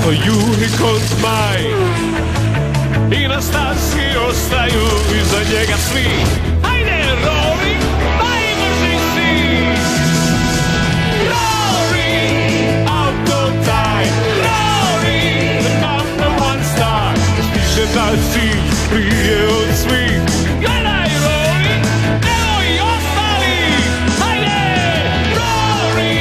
ko juri ko zmaj. I na stazi ostaju iza njega svi. Hajde, Rory, najbrži si! Rory, autotime! Rory, the number one star! Stiže da si prije od svih. Gledaj, Rory, evo i ostali! Hajde! Rory,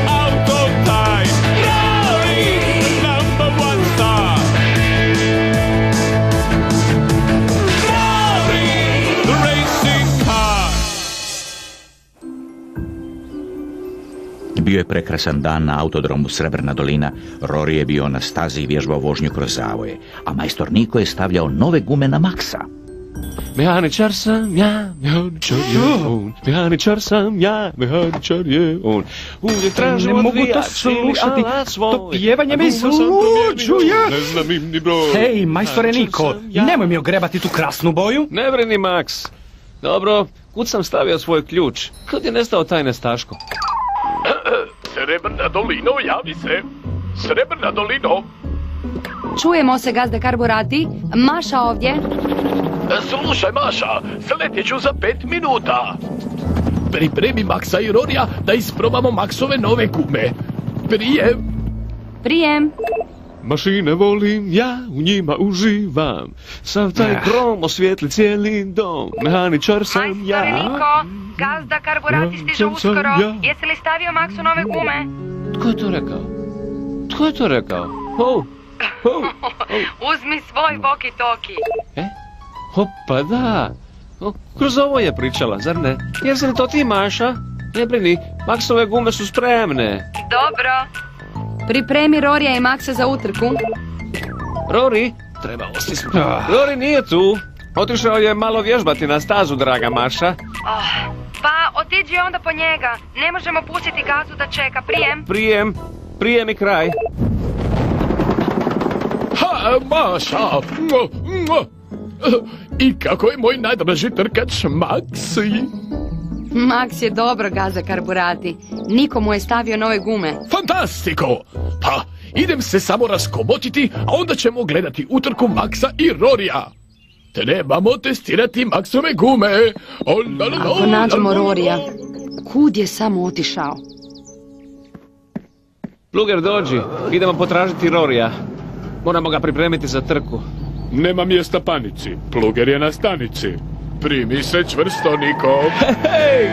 autotime! Rory, the number one star! Rory, the racing car! Bio je prekrasan dan na autodromu Srebrna dolina. Rory je bio na stazi i vježbao vožnju kroz zavoje, a majstor Niko je stavljao nove gume na Maxa. Mehaničar sam ja, mehaničar je on. Mehaničar sam ja, mehaničar je on. Uvijek tražim Ne mogu to slušati, to pjevanje me izluđuje. Ne znam im ni broj. Hej, majstore Niko, nemoj mi ogrebati tu krasnu boju. Ne brini, Max. Dobro, kud sam stavio svoj ključ? Kud je nestao taj nestaško? Srebrna dolino, javi se. Srebrna dolino. Čujemo se, gazda Karburati. Maša ovdje. Slušaj, Maša, sletit ću za 5 minuta. Pripremi Maxa i Rorija da isprobamo Maxove nove gume. Prijem. Mašine volim, ja u njima uživam. Sav taj krom osvijetli cijeli dom. Mehaničar sam ja. Majstore Niko, gazda Karburati stiže uskoro. Jesi li stavio Maxu nove gume? Tko je to rekao? Tko je to rekao? Uzmi svoj walkie-talkie. Pa da. Kroz ovo je pričala, zar ne? Jesi li to ti, Maša? Ne brini, Maxove gume su spremne. Dobro. Pripremi Rorija i Maxa za utrku. Rory, treba ostisnuti. Rory nije tu. Otišao je malo vježbati na stazu, draga Maša. Pa otiđi onda po njega. Ne možemo pustiti gazu da čeka. Prijem i kraj. Ha, Maša. I kako je moj najdraži trkač Max? Max je dobro, gazda Karburati. Niko mu je stavio nove gume. Fantastiko! Pa, idem se samo raskomotiti, a onda ćemo gledati utrku Maxa i Rorija. Trebamo testirati Maxove gume. Ako nađemo Rorija, kud je samo otišao? Pluger, dođi. Idemo potražiti Rorija. Moramo ga pripremiti za trku. Nema mjesta panici. Pluger je na stanici. Primi se čvrsto, Niko. Hej!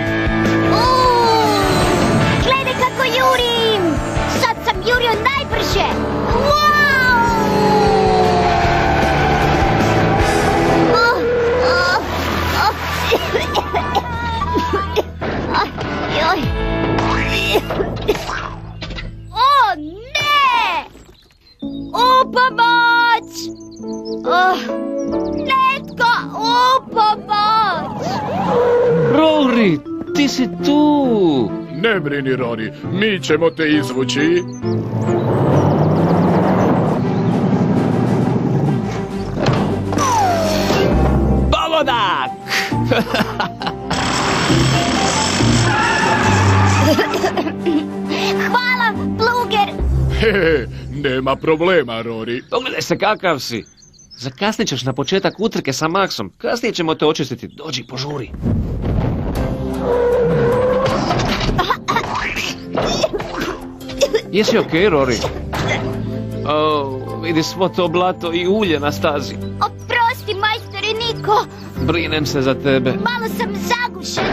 Gledaj kako jurim! Sad sam jurio najbrže! O, ne! U pomoć! Netko u pomoć! Rory, ti si tu! Ne brini, Rory, mi ćemo te izvući. Pavodak! Hvala, Pluger! Nema problema, Rory. Pogledaj se kakav si. Zakasnit ćeš na početak utrke sa Maxom. Kasnije ćemo te očistiti. Dođi, požuri. Jesi okej, Rory? Vidi svo to blato i ulje na stazi. Oprosti, majstore Niko! Brinem se za tebe. Malo sam zagušen.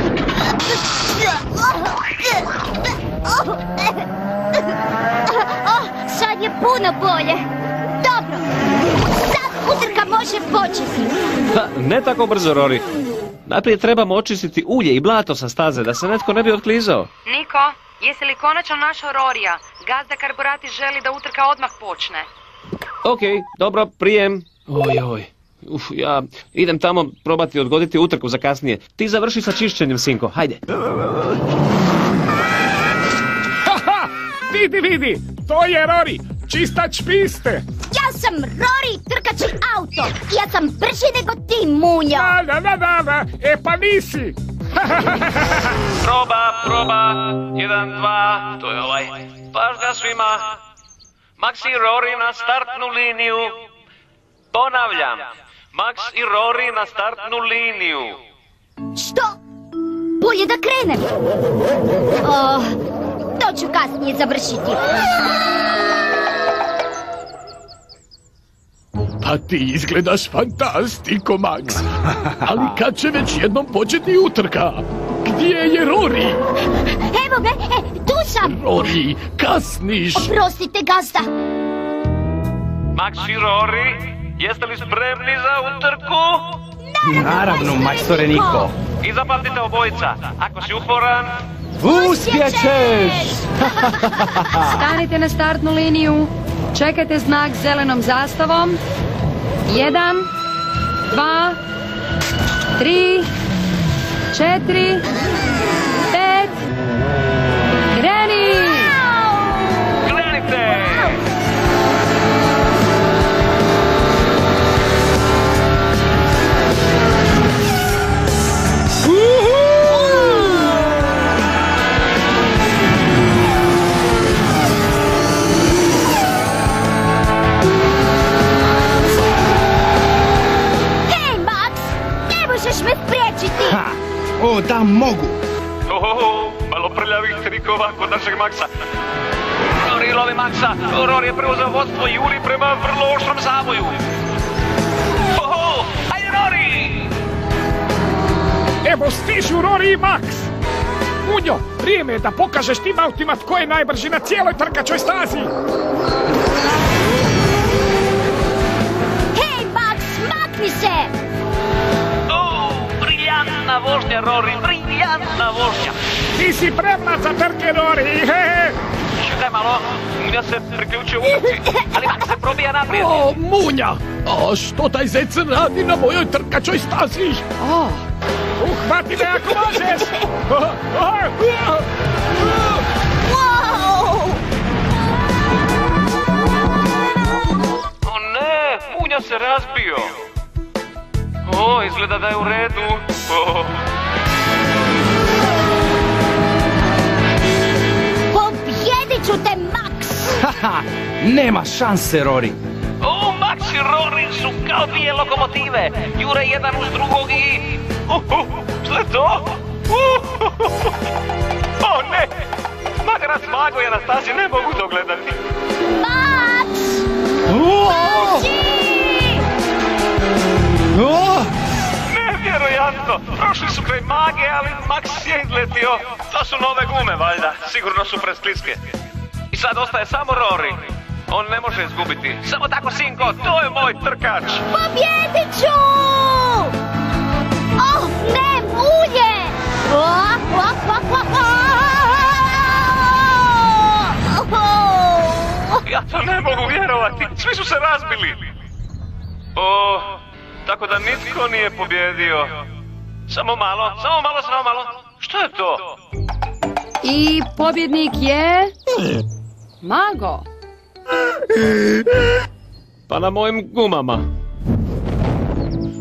Sad je puno bolje. Dobro, sad utrka može početi. Ne tako brzo, Rory. Najprije trebamo očistiti ulje i blato sa staze, da se netko ne bi otklizao. Niko, jesi li konačno našao Rorija? Gazda Karburati želi da utrka odmah počne. Okej, dobro, prijem. Oj. Ja idem tamo probati odgoditi utrku za kasnije. Ti završi sa čišćenjem, sinko, hajde. Haha, vidi, to je Rory, čistač piste. Ja sam Rory, trkač auto. Ja sam brži nego ti, munjo. Da, pa nisi. Proba, 1, 2, to je ovaj. Pažnja svima. Max i Rory na startnu liniju. Ponavljam, Max i Rory na startnu liniju. Što? Bolje da krenem. To ću kasnije završiti. Pa ti izgledaš fantastiko, Max. Ali kad će već jednom početi utrka? Gdje je Rory? Evo me, tu sam. Rory, kasniš. Oprostite, gazda. Max i Rory, jeste li spremni za utrku? Naravno, majstore Niko. I zapamtite obojica, ako si uporan... Uspjećeš! Stanite na startnu liniju. Čekajte znak zelenom zastavom. 1, 2, 3, 4, 5. Kreni! Krenite! Me spriječiti! O, da mogu! Malo prljavih trikova kod našeg Maxa. Rory lovi Maxa, Rory je preuzeo vodstvo i juri prema vrlo oštrom zavoju. Ajde Rory! Evo stižu Rory i Max! Munjo, vrijeme je da pokažeš tim autima tko je najbrži na cijeloj trkačoj stazi! Hej, Max, makni se! Briljantna vožnja, Rory, briljantna vožnja. Ti si premlad za trke, Rory, Čekaj malo, Munja se priključio u utrci, ali Max se probija naprijed. O, Munja! A što taj zec radi na mojoj trkačoj stazi? Uhvati me ako možeš! O ne, Munja se razbio. O, izgleda da je u redu. Pobjedit ću te, Max! Haha, nema šanse, Rory. O, Max i Rory su kao dvije lokomotive. Jure jedan uz drugog i... Što je to? O ne! Magarac Mago je na stazi, ne mogu to gledati. Max! Nevjerojatno! Prošli su kraj Mage, ali Max je izletio. To su nove gume, valjda. Sigurno su preskliske. I sad ostaje samo Rory. On ne može izgubiti. Samo tako, sinko, to je moj trkač. Pobjedit ću! Oh, ne, Munje! Ja to ne mogu vjerovati. Svi su se razbili. O, tako da nitko nije pobjedio. Samo malo. Što je to? I pobjednik je... Mago. Pa na mojim gumama.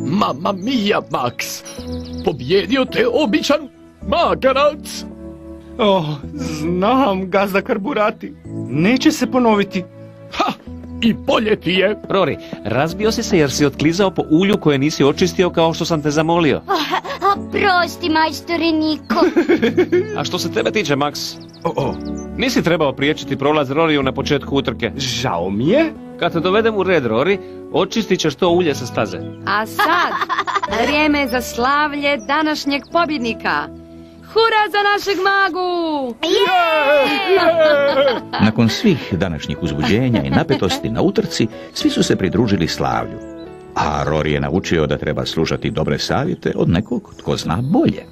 Mamma mia, Max! Pobjedio te običan magarac! Znam, gazda Karburati. Neće se ponoviti. Ha! I bolje ti je! Rory, razbio si se jer si otklizao po ulju koje nisi očistio kao što sam te zamolio. Prosti, majstore Niko. A što se tebe tiče, Max? Nisi trebao priječiti prolaz Roriju na početku utrke. Žao mi je. Kad te dovedem u red, Rory, očistit ćeš to ulje sa staze. A sad, vrijeme je za slavlje današnjeg pobjednika. Hura za našeg Magu! Nakon svih današnjih uzbuđenja i napetosti na utrci, svi su se pridružili slavlju. A Rory je naučio da treba slušati dobre savjete od nekog tko zna bolje.